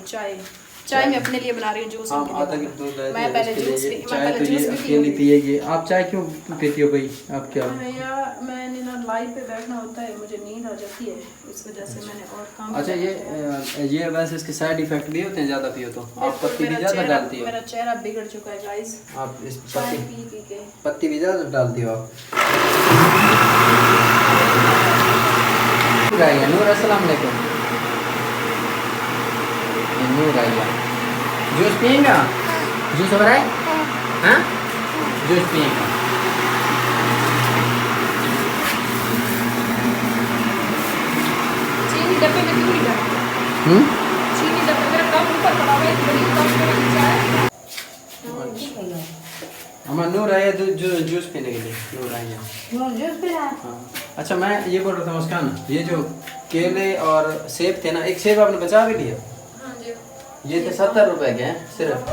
चाय मैं अपने लिए बना रही हूँ जूस। आधा किलो दूध है। मैं पहले जूस अकेली पिएगी आप? चाय क्यों पीती हो भाई आप? क्या मैंने ना लाइव पे बैठना होता है, मुझे नींद आ जाती है, इस वजह से मैंने और काम। अच्छा ये वैसे इसके साइड इफेक्ट भी होते हैं ज़्यादा पियो तो? आप पत्ती भी ज़्यादा डालती हो? मेरा चेहरा बिगड़ चुका है गाइस। आप इस चाय पी के पत्ती भी ज़्यादा डालती हो आप? नूर अस्सलाम वालेकुम। नूर आइया जूस पिएगा? जूस हो रहा है? हाँ जूस पिएगा। चीनी डब्बे में क्यों नहीं डालते? चीनी डब्बे मेरा कप ऊपर पड़ा हुआ है, बड़ी कप में चाय। हमारा नूर आया जूस पीने के लिए। नूर आइया जूस पी रहा? हाँ। अच्छा मैं ये बोल रहा था मुस्कान, ये जो केले और सेब थे ना, एक सेब आपने बचा भी लिया? ये थे 70 रुपए के हैं सिर्फ।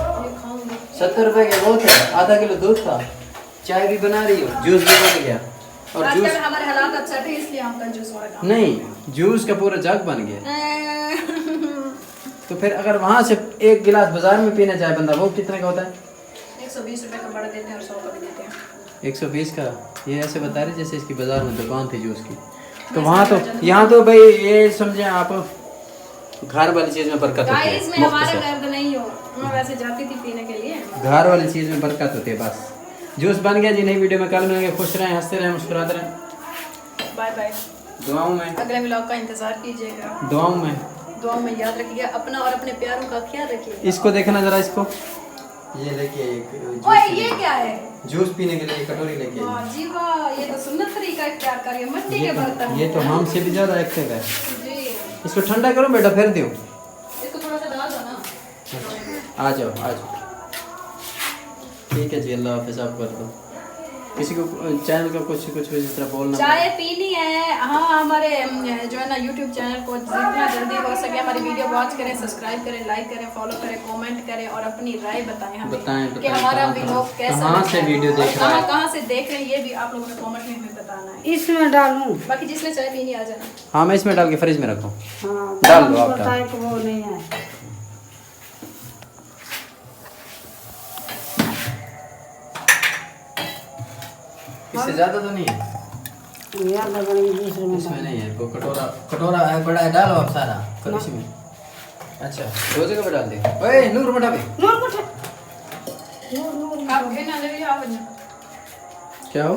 70 रुपए के बहुत है। आधा किलो दूध था, चाय भी बना रही हो, जूस भी बन गया। और जूस हमारे हालात अच्छा है इसलिए हम का जूस वाला काम नहीं, जूस का पूरा जग बन गया। तो फिर अगर वहाँ से एक गिलास बाजार में पीना चाहे बंदा, वो कितने का होता है? 120 रुपए का बड़ा देते हैं और 100 का भी देते हैं। 120 का? ये ऐसे बता रहे जैसे इसकी बाजार में दुकान थी जूस की। तो वहाँ तो यहाँ तो भाई ये समझे आप, घर वाली चीज में बरकत होती है। मैं हमारे घर नहीं हो, मैं वैसे जाती थी पीने के लिए। घर वाली चीज में बरकत होती है बस। जूस बन गया जी। नई वीडियो में कल मिलेंगे। खुश रहें, हंसते रहें, मुस्कुराते रहें। Bye bye. दुआओं में, अगले व्लॉग का इंतजार कीजिएगा। दुआओं में याद रखिएगा अपना और अपने प्यारों का ख्याल रखिएगा। इसको देखना जरा, इसको ये देखिए ओए ये क्या है? जूस पीने के लिए कटोरी लेके आई। वाह जी वाह, ये तो सुन्नत तरीका इख्तियार कर रही है। मिट्टी के बर्तन। ये तो हमसे भी ज्यादा एक्टिव है जी। इसको ठंडा करो बेटा, फिर दो। इसको थोड़ा सा डाल दो ना। आ जाओ। ठीक है जी, अल्लाह हाफिज़। आप कर दो किसी को चैनल का कुछ इस तरह बोलना। चाय पीनी है। हाँ हमारे जो है ना यूट्यूब चैनल को जितना जल्दी हो सके हमारी वीडियो वॉच करें, सब्सक्राइब करें, लाइक करें, फॉलो करें, कमेंट करें और अपनी राय बताएं हमें कि हमारा व्लॉग कैसा कहाँ से वीडियो देख रहा है, कहाँ से देख रहे हैं, ये भी आप लोगों ने कमेंट में हमें बताना है। इसमें डालूं? बाकी जिसने चाय पीनी आ जाना। हाँ मैं इसमें डाल के फ्रिज में रखूँ। हाँ डाल दो आप। बताए कि वो नहीं है। इससे ज्यादा तो नहीं है यार लगाएंगे दूसरे में। इसमें नहीं है। वो कटोरा है बड़ा है, डालो आप सारा कर इसमें। अच्छा दो जगह पे डाल दे। ओए नूर मटा पे आप घेना ले लिया आप ना। क्या हो?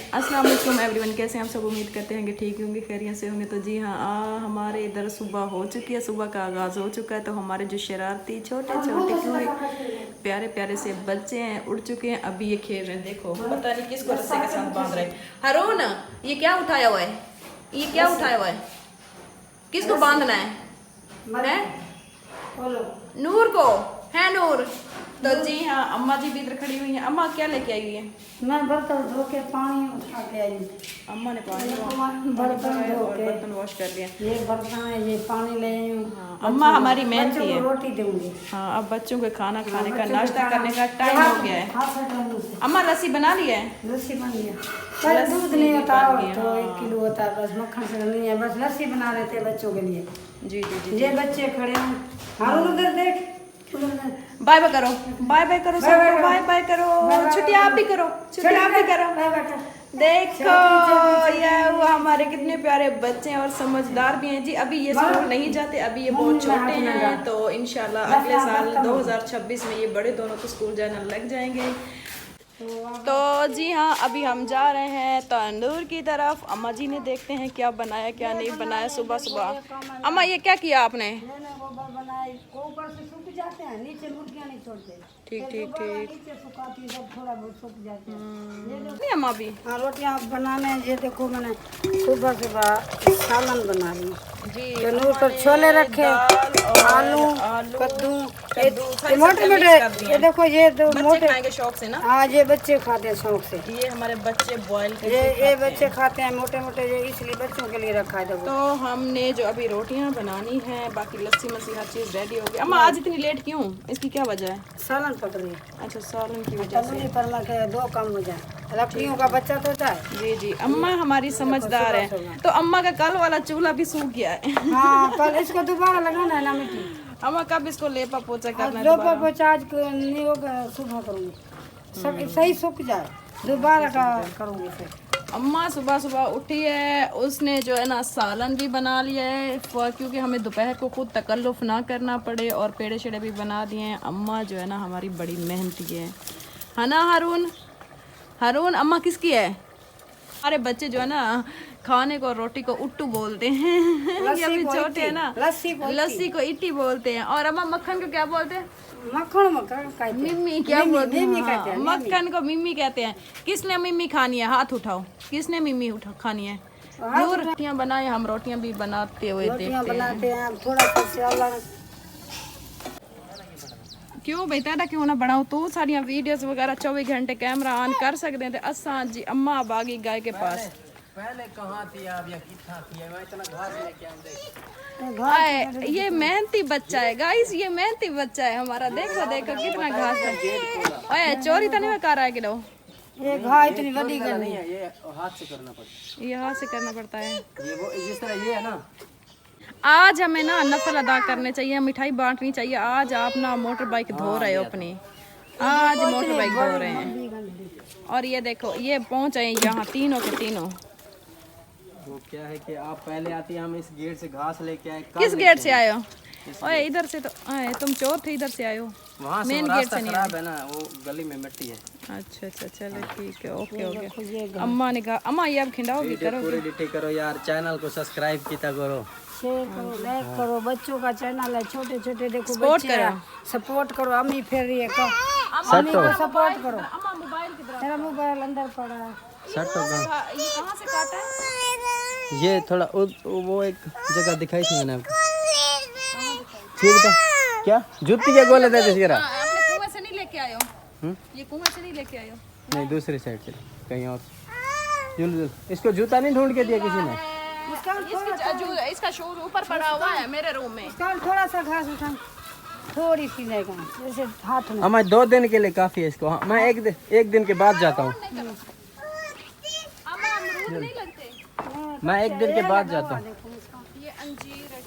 अस्सलाम वालेकुम एवरीवन, कैसे हैं आप सब? उम्मीद करते हैं कि ठीक होंगे, खैरियत से होंगे। तो जी हाँ, हमारे इधर सुबह हो चुकी है, सुबह का आगाज़ हो चुका है। तो हमारे जो शरारती छोटे छोटे प्यारे प्यारे से बच्चे हैं उड़ चुके हैं, अभी ये खेल रहे हैं। देखो पता नहीं किसको रस्से के साथ बांध रहे हैं। हारून ये क्या उठाया हुआ है? ये क्या उठाया हुआ है? किसको बांधना है? नूर को है। नूर तो जी हाँ, अम्मा जी भी इधर खड़ी हुई हैं। अम्मा क्या लेके आई हुई है? मैं बर्तन धो के पानी उठा के आई। अम्मा ने बर्तन वॉश कर लिया। ये बर्तन है, ये पानी ले आई हूँ। हाँ, अम्मा हमारी मेहनती है। रोटी दूंगी। हाँ अब बच्चों को खाना खाने का नाश्ता करने का टाइम हो गया है। अम्मा लस्सी बना ली है? लस्सी बन गया। पर दूध नहीं होता तो 1 किलो होता है बस, मक्खन से नहीं है, बस लस्सी बना रहे थे बच्चों के लिए। जी जी जी। ये बच्चे खड़े हैं। हारून उधर देख। बाय बाय करो, बाय बाय करो सबको, बाय बाय करो। छुट्टी आप भी करो, छुट्टी आप भी करो। देखो ये वो हमारे कितने प्यारे बच्चे हैं और समझदार भी हैं जी। अभी ये स्कूल नहीं जाते, अभी ये बहुत छोटे हैं। तो इंशाल्लाह अगले साल 2026 में ये बड़े दोनों को स्कूल जाना लग जाएंगे। तो जी हाँ, अभी हम जा रहे हैं तंदूर की तरफ। अम्मा जी ने देखते हैं क्या बनाया क्या नहीं बनाया सुबह सुबह। अम्मा ये क्या किया आपने? ऊपर से सूख जाते हैं, नीचे मुर्गियां नहीं छोड़ते। ठीक ठीक ठीक। नीचे सुखाती सब थोड़ा बहुत सूख जाते हैं। नहीं अम्मा भी हाँ रोटियां बनाने। ये देखो मैंने सुबह सुबह सालन बना ली जी। तंदूर पर छोले रखे, आलू कद्दू मोटे मोटे। ये देखो ये तो मोटे खाएंगे शौक से ना। हाँ ये बच्चे खाते हैं शौक से। ये हमारे बच्चे बॉयल ये बच्चे खाते हैं मोटे मोटे, ये इसलिए बच्चों के लिए रखा है। देखो तो हमने जो अभी रोटियां बनानी है, बाकी लस्सी मस्सी हर चीज़ रेडी हो गई। अम्मा आज इतनी लेट क्यों? इसकी क्या वजह है? सालन पक रही है। अच्छा सालन की वजह से। तंदूरी पर मैं 2 कम हो जाए। लकड़ियों का बच्चा तो होता है। जी जी, अम्मा हमारी समझदार है। तो अम्मा का कल वाला चूल्हा भी सूख गया है। हाँ, पर इसको दोबारा लगाना है ना मिट्टी। अम्मा कब इसको लेपा पोछा करना है दो दोबारा? पर पोछा आज नहीं होगा, सुबह करूँगी, सब सही सूख जाए, दोबारा का करूँगी फिर। अम्मा सुबह सुबह उठी है, उसने जो है ना सालन भी बना लिया है क्योंकि हमें दोपहर को खुद तकल्लुफ़ ना करना पड़े, और पेड़े शेड़े भी बना दिए हैं। अम्मा जो है ना हमारी बड़ी मेहनती है ना हारून? हारून अम्मा किसकी है? हमारे बच्चे जो है ना खाने को रोटी को उट्टू बोलते हैं। ये अभी छोटे हैं ना, लस्सी को इट्टी बोलते हैं। और अम्मा मक्खन को क्या बोलते हैं? मक्खन कहते मिम्मी क्या बोलते हैं? मक्खन को मिम्मी कहते हैं। किसने मिम्मी खानी है? हाथ उठाओ, किसने मिम्मी खानी है? नूर रोटियां बनाए, हम रोटियां भी बनाते हुए देखते हैं। बनाते हैं थोड़ा सा। क्यों बेटा क्यों ना बनाओ? तो सारिया वीडियोस वगैरह 24 घंटे कैमरा ऑन कर सकते हैं। असा जी अम्मा अब आ गई गाय के पास। पहले कहाँ थी आप या कितना थी? मैं इतना घास लेके आए, ये मेहनती बच्चा है गाइस, ये मेहनती बच्चा है हमारा। देखो देखो कितना घास है। चोरी तो नहीं कर रहा है कि लो? ये घास इतनी बड़ी नहीं है, ये हाथ से करना पड़ता है। ये हाथ से करना पड़ता है। ये वो जिस तरह ये है ना, आज हमें ना नफल अदा करने चाहिए, मिठाई बांटनी चाहिए। आज आप ना मोटर बाइक धो रहे हो अपनी, आज मोटर बाइक धो रहे हैं। और ये देखो ये पहुंच आए यहाँ तीनों के तीनों। वो क्या है कि आप पहले आती है, हम इस गेट से घास लेके आए। किस गेट से आए हो? ओए इधर से तो आए, तुम चोर थे, इधर से आए हो। वहाँ से मेन गेट से नहीं खराब है ना, वो गली में मिट्टी है। अच्छा अच्छा चलो ठीक है, ओके ओके। अम्मा ने कहा अम्मा ये अब खिंडाओगी करो। पूरी डिटेल करो यार, चैनल को सब्सक्राइब किया करो, शेयर करो, लाइक करो। बच्चों का चैनल है, छोटे छोटे देखो सपोर्ट बच्चे करो। हैं, सपोर्ट करो। अम्मी फिर रही है अम्मी को सपोर्ट करो। अम्मा मोबाइल की तरफ। मेरा मोबाइल अंदर पड़ा है। सट होगा। ये कहाँ से काटा है? ये थोड़ा वो एक जगह दिखाई थी मैंने आपको। ठीक है क्या जूती क्या गोले दे दे आपने कुएं से नहीं लेके आए हो? ये कुएं से नहीं लेके आए हो? नहीं, दूसरी साइड से कहीं और। इसको जूता नहीं ढूंढ के दिया किसी ने? इसका शूज ऊपर पड़ा हुआ है मेरे रूम में। थोड़ा सा घास उठा, थोड़ी सी लेगा, जैसे हाथ में। मैं 2 दिन के लिए काफी है इसको। हाँ, मैं एक दिन के बाद जाता हूँ। नहीं लगते। मैं 1 दिन के बाद जाता हूँ। ये अंजीर है।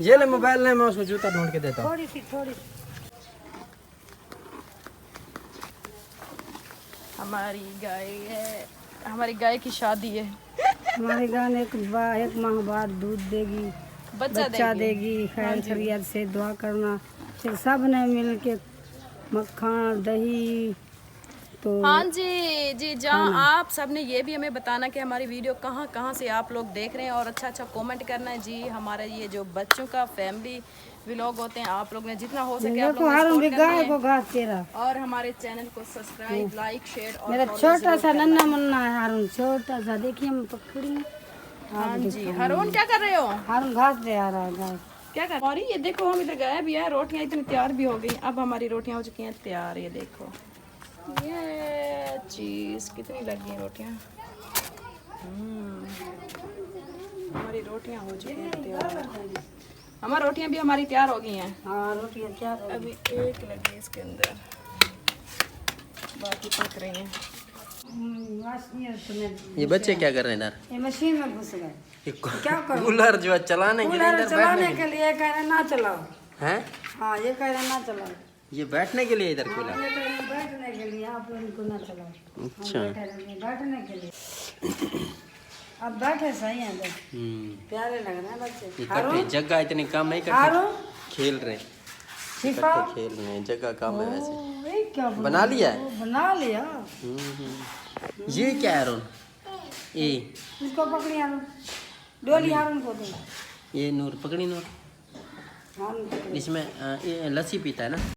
ये ले मोबाइल ले, मैं उसको जूता ढूंढ के देता हूँ। थोड़ी सी हमारी गाय है, हमारी गाय की शादी है। हमारे गाय ने 1 माह बाद दूध देगी, बच्चा देगी। खैर खैरियत से दुआ करना। फिर सब ने मिल के मक्खन दही तो। हाँ जी जी, जहाँ आप सब ने ये भी हमें बताना कि हमारी वीडियो कहाँ कहाँ से आप लोग देख रहे हैं, और अच्छा अच्छा कमेंट करना है जी। हमारे ये जो बच्चों का फैमिली व्लॉग होते हैं, आप लोग ने जितना हो सके आप लोग सपोर्ट करना है। घास तेरा और हमारे चैनल को सब्सक्राइब लाइक शेयर और मेरा छोटा सा नन्ना मुन्ना है हारून, छोटा सा। देखिए मैं पकड़ी। हाँ जी। हारून क्या कर रहे हो? हारून घास दे आ रहा है गाय। क्या कर रही? ये देखो हम इधर गए भी है, रोटियां इतनी तैयार भी हो गई। अब हमारी रोटियां हो चुकी हैं तैयार। ये देखो ये चीज़ कितनी लगी है रोटियां। हमारी रोटियां हो चुकी हैं तैयार। हमारी रोटियां भी हमारी तैयार हो गई हैं। हाँ रोटियाँ क्या अभी एक लगी है इसके अंदर, बाकी पक रही हैं। ये बच्चे क्या कर रहे हैं इधर? ये मशीन में घुस गए। क्या करूं? कूलर जो है चलाने के लिए, इधर चलाने के लिए कह रहे ना चलाओ। हैं? हाँ ये कह रहे ना चलाओ। ये बैठने के लिए इधर कूलर? ये कह रहे बैठने के लिए, आप लोगों को ना चलाओ। अच्छा। बैठने के लिए। अब बैठे सही है, प्यारे लग रहे हैं बच्चे। इकट्ठे जगह इतनी कम नहीं करते, खेल रहे इकट्ठे खेल रहे हैं, जगह कम है वैसे। क्या बना लिया है? बना लिया। ये क्या है रोन? ये इसको पकड़ी हारून, डोली हारून को दे। ये नूर पकड़ी नूर। हारून पकड़ी। इसमें ये लस्सी पीता है ना?